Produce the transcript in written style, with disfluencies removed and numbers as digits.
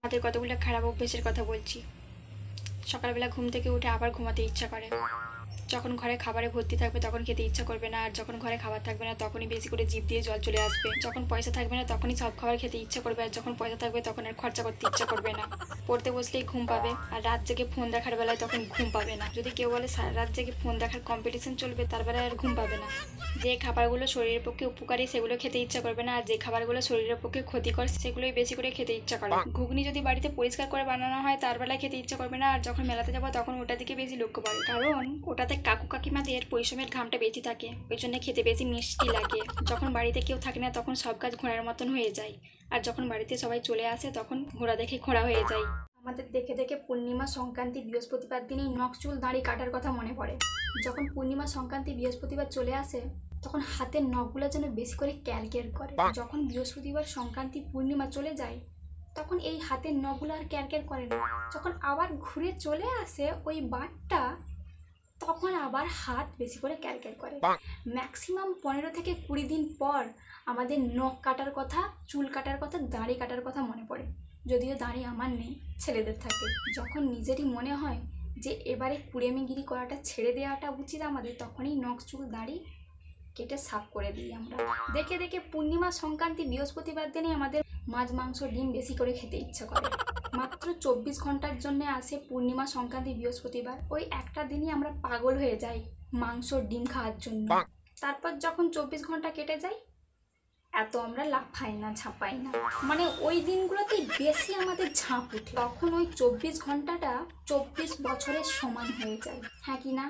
আমাদের কতগুলো খারাপ অভ্যেসের কথা বলছি। সকালবেলা ঘুম থেকে উঠে আবার ঘুমাতে ইচ্ছা করে। যখন ঘরে খাবারে ভর্তি থাকবে তখন খেতে ইচ্ছা করবে না, আর যখন ঘরে খাবার থাকবে না তখনই বেশি করে জিভ দিয়ে জল চলে আসবে। যখন পয়সা থাকবে না তখনই সব খাবার খেতে ইচ্ছা করবে, আর যখন পয়সা থাকবে তখন আর খরচা করতে ইচ্ছা করবে না। পড়তে বসলেই ঘুম পাবে, আর রাত জেগে ফোন দেখার বেলায় তখন ঘুম পাবে না। যদি কেউ বলে সারা রাত জেগে ফোন দেখার কম্পিটিশন চলবে, তার বেলায় আর ঘুম পাবে না। যে খাবারগুলো শরীরের পক্ষে উপকারী সেগুলো খেতে ইচ্ছা করবে না, আর যে খাবারগুলো শরীরের পক্ষে ক্ষতিকর সেগুলোই বেশি করে খেতে ইচ্ছা করে। ঘুগনি যদি বাড়িতে পরিষ্কার করে বানানো হয় তার বেলায় খেতে ইচ্ছা করবে না, আর যখন মেলাতে যাবো তখন ওটার দিকে বেশি লক্ষ্য পড়ে, কারণ ওটাতে কাকু কাকিমাদের পরিশ্রমের ঘামটা বেশি থাকে, ওই জন্য খেতে বেশি মিষ্টি লাগে। যখন বাড়িতে কেউ থাকে না তখন সব কাজ ঘোড়ার মতন হয়ে যায়, আর যখন বাড়িতে সবাই চলে আসে তখন ঘোড়া দেখে ঘোড়া হয়ে যায়। আমাদের দেখে দেখে পূর্ণিমা সংক্রান্তি বৃহস্পতিবার দিনেই নখ চুল দাড়ি কাটার কথা মনে পড়ে। যখন পূর্ণিমা সংক্রান্তি বৃহস্পতিবার চলে আসে তখন হাতের নখগুলো যেন বেশি করে ক্যালকেল করে। যখন বৃহস্পতিবার সংক্রান্তি পূর্ণিমা চলে যায় তখন এই হাতের নখগুলো আর ক্যালকেল করে না। যখন আবার ঘুরে চলে আসে ওই বারটা তখন আবার হাত বেশি করে ক্যালকেল করে। ম্যাক্সিমাম 15 থেকে 20 দিন পর আমাদের নখ কাটার কথা, চুল কাটার কথা, দাড়ি কাটার কথা মনে পড়ে। যদিও দাড়ি আমার নেই, ছেলেদের থাকে। যখন নিজেরই মনে হয় যে এবারে কুড়েমিগিরি করাটা ছেড়ে দেওয়াটা উচিত আমাদের, তখনই নখ চুল দাড়ি কেটে সাফ করে দিই আমরা। দেখে দেখে পূর্ণিমা সংক্রান্তি বৃহস্পতিবার দিনে আমাদের মাছ মাংস ডিম বেশি করে খেতে ইচ্ছা করে। মাত্র 24 ঘন্টার জন্য আসে পূর্ণিমা সংক্রান্তি বৃহস্পতিবার, ওই একটা দিনই আমরা পাগল হয়ে যাই মাংস ডিম খাওয়ার জন্য। তারপর যখন 24 ঘন্টা কেটে যায় এত আমরা লাফাই না, ঝাঁপাই না, মানে ওই দিনগুলোতেই বেশি আমাদের ঝাঁপ উঠে। তখন ওই 24 ঘন্টাটা 24 বছরের সমান হয়ে যায়, হ্যাঁ কি না?